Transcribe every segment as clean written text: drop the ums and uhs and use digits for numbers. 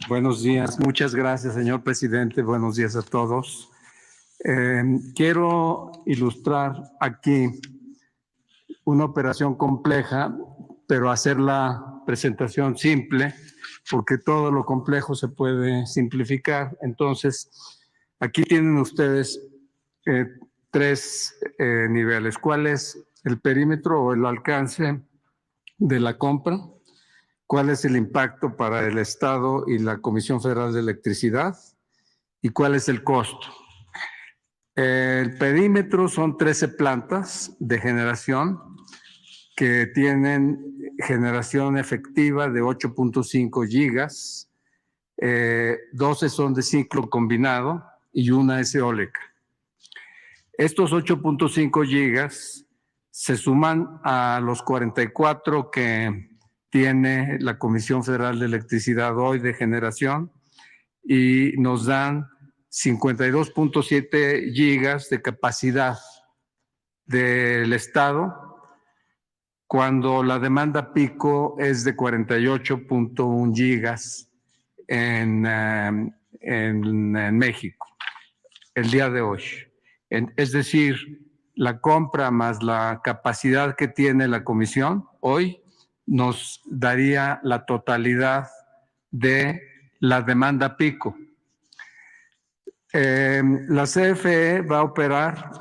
Buenos días, muchas gracias, señor presidente. Buenos días a todos. Quiero ilustrar aquí una operación compleja, pero hacer la presentación simple, porque todo lo complejo se puede simplificar. Entonces, aquí tienen ustedes tres niveles. ¿Cuál es el perímetro o el alcance de la compra? ¿Cuál es el impacto para el Estado y la Comisión Federal de Electricidad? ¿Y cuál es el costo? El perímetro son 13 plantas de generación que tienen generación efectiva de 8.5 gigas, 12 son de ciclo combinado y una es eólica. Estos 8.5 gigas se suman a los 44 que tiene la Comisión Federal de Electricidad hoy de generación y nos dan 52.7 gigas de capacidad del Estado, cuando la demanda pico es de 48.1 gigas en México, el día de hoy. Es decir, la compra más la capacidad que tiene la comisión hoy nos daría la totalidad de la demanda pico. La CFE va a operar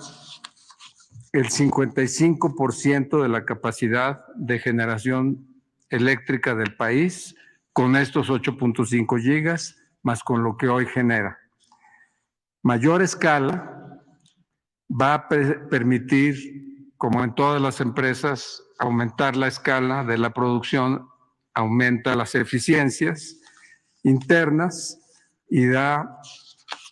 el 55% de la capacidad de generación eléctrica del país con estos 8.5 gigas, más con lo que hoy genera. Mayor escala va a permitir, como en todas las empresas, aumentar la escala de la producción, aumenta las eficiencias internas y da,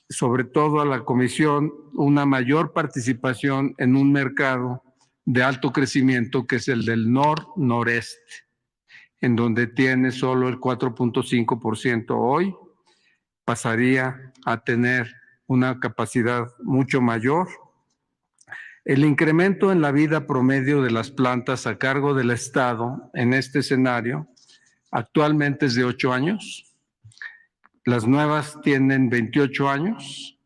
sobre todo a la Comisión, una mayor participación en un mercado de alto crecimiento que es el del nor-noreste, en donde tiene solo el 4.5% hoy, pasaría a tener una capacidad mucho mayor. El incremento en la vida promedio de las plantas a cargo del Estado en este escenario actualmente es de 8 años. Las nuevas tienen 28 años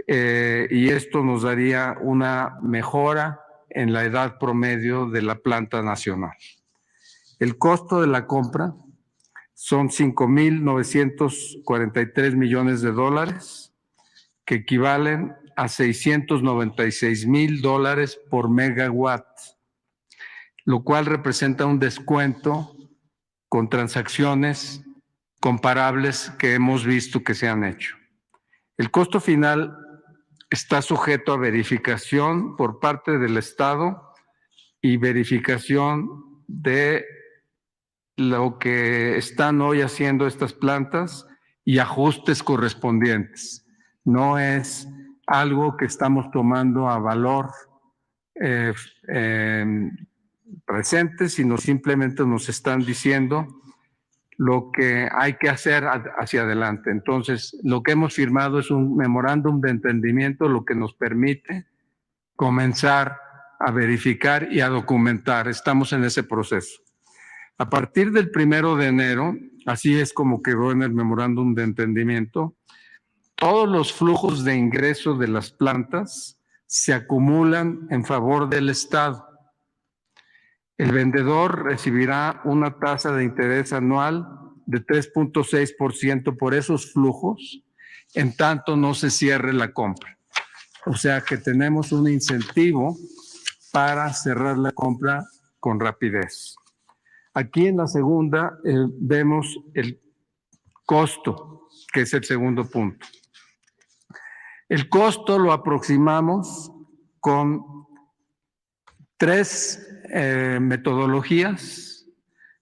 y esto nos daría una mejora en la edad promedio de la planta nacional. El costo de la compra son 5.943 millones de dólares, que equivalen a $696,000 por megawatt, lo cual representa un descuento con transacciones comparables que hemos visto que se han hecho. El costo final está sujeto a verificación por parte del Estado y verificación de lo que están hoy haciendo estas plantas y ajustes correspondientes. No es algo que estamos tomando a valor presente, sino simplemente nos están diciendo lo que hay que hacer hacia adelante. Entonces, lo que hemos firmado es un memorándum de entendimiento, lo que nos permite comenzar a verificar y a documentar. Estamos en ese proceso. A partir del 1 de enero, así es como quedó en el memorándum de entendimiento, todos los flujos de ingreso de las plantas se acumulan en favor del Estado. El vendedor recibirá una tasa de interés anual de 3.6% por esos flujos, en tanto no se cierre la compra. O sea que tenemos un incentivo para cerrar la compra con rapidez. Aquí en la segunda vemos el costo, que es el segundo punto. El costo lo aproximamos con tres metodologías.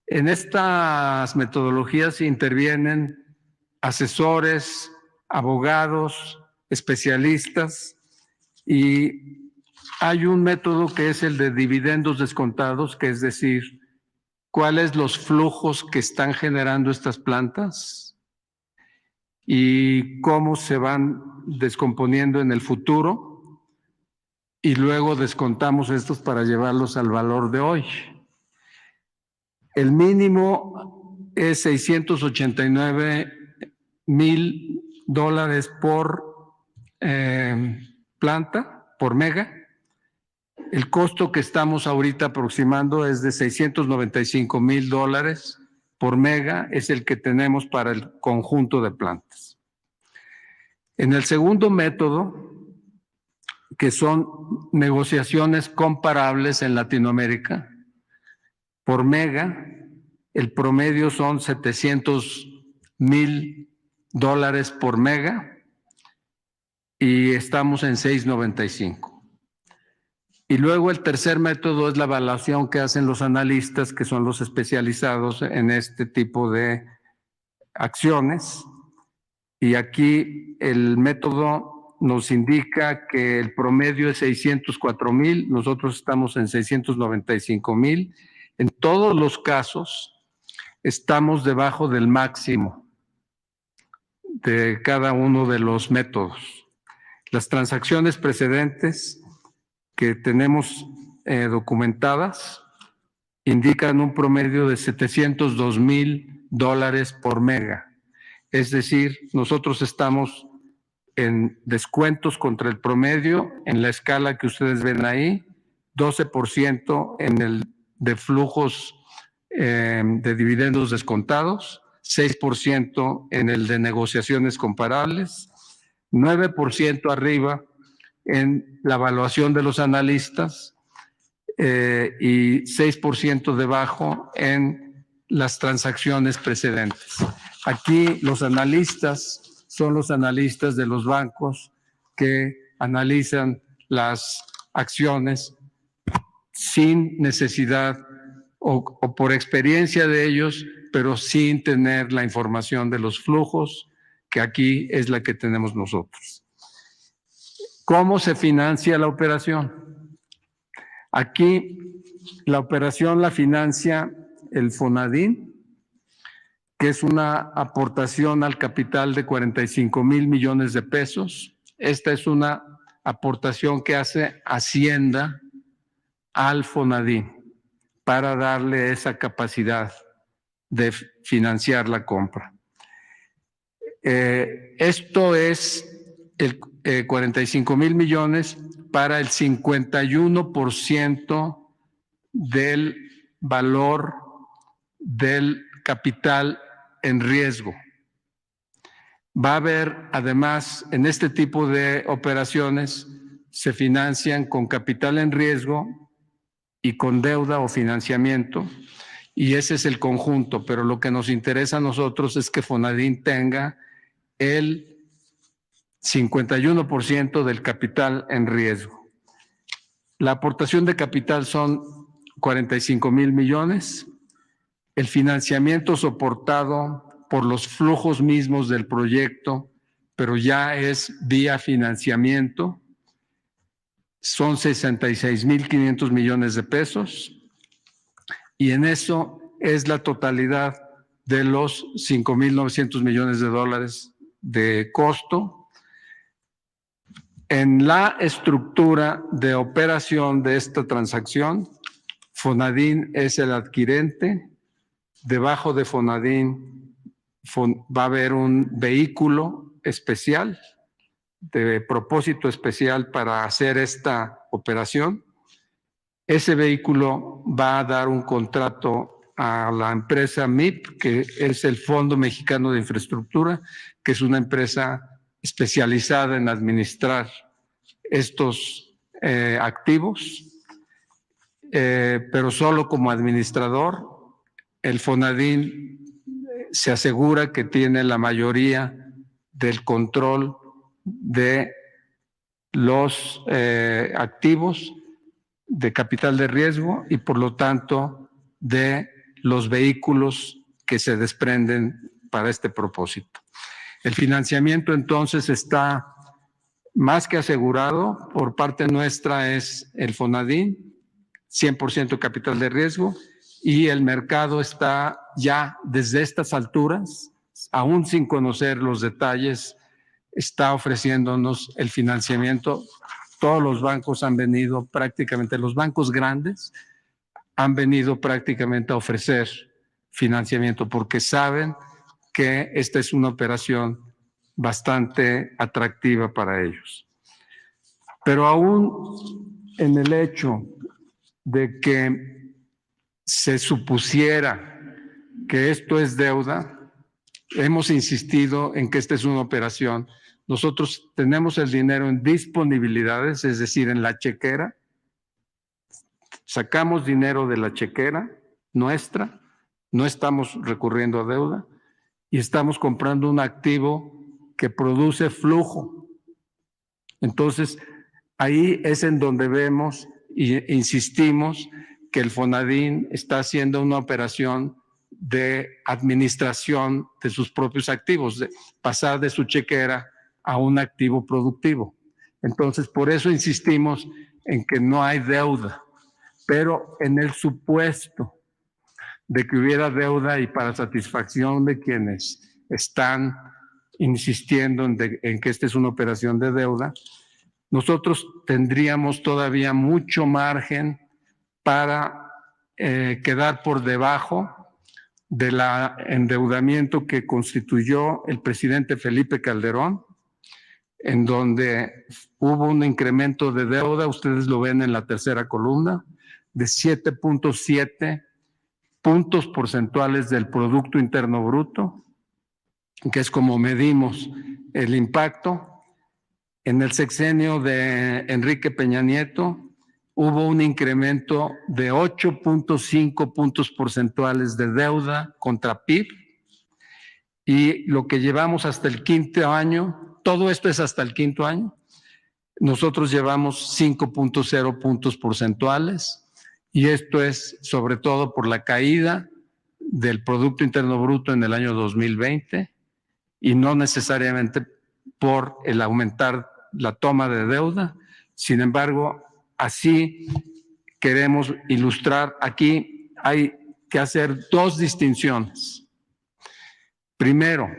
En estas metodologías intervienen asesores, abogados, especialistas, y hay un método que es el de dividendos descontados, que es decir, cuáles los flujos que están generando estas plantas y cómo se van descomponiendo en el futuro, y luego descontamos estos para llevarlos al valor de hoy. El mínimo es $689,000 por planta, por mega. El costo que estamos ahorita aproximando es de $695,000 por mega, es el que tenemos para el conjunto de plantas. En el segundo método, que son negociaciones comparables en Latinoamérica, por mega, el promedio son $700,000 por mega y estamos en 695. Y luego el tercer método es la evaluación que hacen los analistas, que son los especializados en este tipo de acciones. Y aquí el método nos indica que el promedio es 604,000, nosotros estamos en 695,000. En todos los casos estamos debajo del máximo de cada uno de los métodos. Las transacciones precedentes que tenemos documentadas indican un promedio de $702,000 por mega. Es decir, nosotros estamos en descuentos contra el promedio en la escala que ustedes ven ahí, 12% en el de flujos de dividendos descontados, 6% en el de negociaciones comparables, 9% arriba en la evaluación de los analistas y 6% debajo en las transacciones precedentes. Aquí los analistas son los analistas de los bancos que analizan las acciones sin necesidad o por experiencia de ellos, pero sin tener la información de los flujos, que aquí es la que tenemos nosotros. ¿Cómo se financia la operación? Aquí la operación la financia el Fonadín, que es una aportación al capital de 45,000 millones de pesos. Esta es una aportación que hace Hacienda al Fonadín para darle esa capacidad de financiar la compra. Esto es el 45,000 millones para el 51% del valor del capital en riesgo. Va a haber, además, en este tipo de operaciones, se financian con capital en riesgo y con deuda o financiamiento, y ese es el conjunto, pero lo que nos interesa a nosotros es que Fonadín tenga el 51% del capital en riesgo. La aportación de capital son 45,000 millones. El financiamiento soportado por los flujos mismos del proyecto, pero ya es vía financiamiento, son 66,500 millones de pesos. Y en eso es la totalidad de los 5,900 millones de dólares de costo. En la estructura de operación de esta transacción, Fonadín es el adquirente. Debajo de Fonadín va a haber un vehículo especial, de propósito especial para hacer esta operación. Ese vehículo va a dar un contrato a la empresa MIP, que es el Fondo Mexicano de Infraestructura, que es una empresa especializada en administrar estos activos, pero solo como administrador. El Fonadín se asegura que tiene la mayoría del control de los activos de capital de riesgo y por lo tanto de los vehículos que se desprenden para este propósito. El financiamiento entonces está más que asegurado. Por parte nuestra es el Fonadín, 100% capital de riesgo, y el mercado está ya desde estas alturas, aún sin conocer los detalles, está ofreciéndonos el financiamiento. Todos los bancos han venido prácticamente, los bancos grandes han venido prácticamente a ofrecer financiamiento, porque saben que esta es una operación bastante atractiva para ellos. Pero aún en el hecho de que se supusiera que esto es deuda, hemos insistido en que esta es una operación. Nosotros tenemos el dinero en disponibilidades, es decir, en la chequera. Sacamos dinero de la chequera nuestra, no estamos recurriendo a deuda y estamos comprando un activo que produce flujo. Entonces, ahí es en donde vemos e insistimos que el Fonadín está haciendo una operación de administración de sus propios activos, de pasar de su chequera a un activo productivo. Entonces, por eso insistimos en que no hay deuda, pero en el supuesto de que hubiera deuda y para satisfacción de quienes están insistiendo en que esta es una operación de deuda, nosotros tendríamos todavía mucho margen para quedar por debajo del endeudamiento que constituyó el presidente Felipe Calderón, en donde hubo un incremento de deuda, ustedes lo ven en la tercera columna, de 7.7 puntos porcentuales del Producto Interno Bruto, que es como medimos el impacto. En el sexenio de Enrique Peña Nieto hubo un incremento de 8.5 puntos porcentuales de deuda contra PIB, y lo que llevamos hasta el quinto año, todo esto es hasta el quinto año, nosotros llevamos 5.0 puntos porcentuales, y esto es sobre todo por la caída del Producto Interno Bruto en el año 2020 y no necesariamente por el aumentar la toma de deuda. Sin embargo, así queremos ilustrar. Aquí hay que hacer dos distinciones. Primero,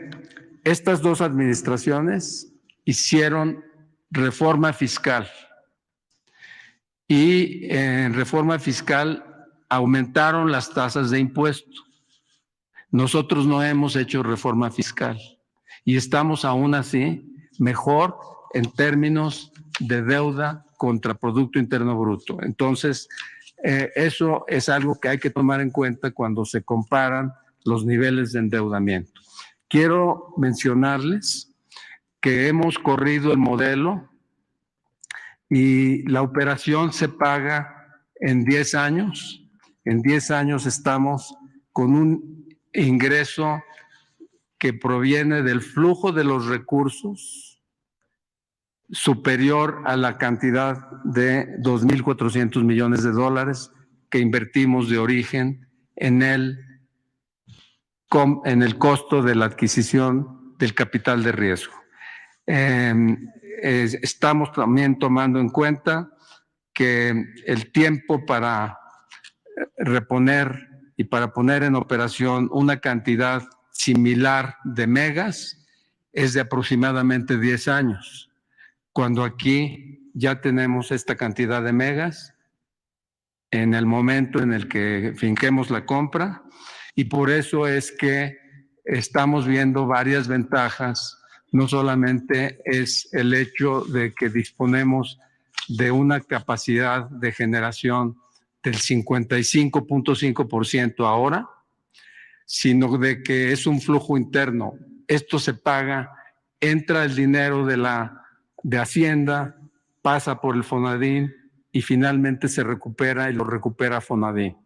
estas dos administraciones hicieron reforma fiscal y en reforma fiscal aumentaron las tasas de impuesto. Nosotros no hemos hecho reforma fiscal y estamos aún así mejor en términos de deuda contra Producto Interno Bruto. Entonces, eso es algo que hay que tomar en cuenta cuando se comparan los niveles de endeudamiento. Quiero mencionarles que hemos corrido el modelo y la operación se paga en 10 años. En 10 años estamos con un ingreso que proviene del flujo de los recursos superior a la cantidad de 2.400 millones de dólares que invertimos de origen en el costo de la adquisición del capital de riesgo. Estamos también tomando en cuenta que el tiempo para reponer y para poner en operación una cantidad similar de megas es de aproximadamente 10 años, cuando aquí ya tenemos esta cantidad de megas en el momento en el que finquemos la compra, y por eso es que estamos viendo varias ventajas. No solamente es el hecho de que disponemos de una capacidad de generación del 55.5% ahora, sino de que es un flujo interno. Esto se paga, entra el dinero de Hacienda, pasa por el Fonadín y finalmente se recupera y lo recupera Fonadín.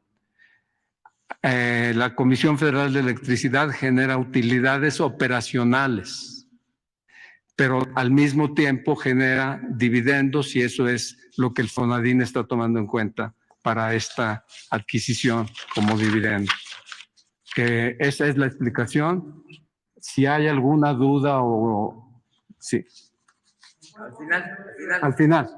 La Comisión Federal de Electricidad genera utilidades operacionales, pero al mismo tiempo genera dividendos, y eso es lo que el Fonadín está tomando en cuenta para esta adquisición como dividendo. Esa es la explicación. Si hay alguna duda o... Sí. Al final. Al final.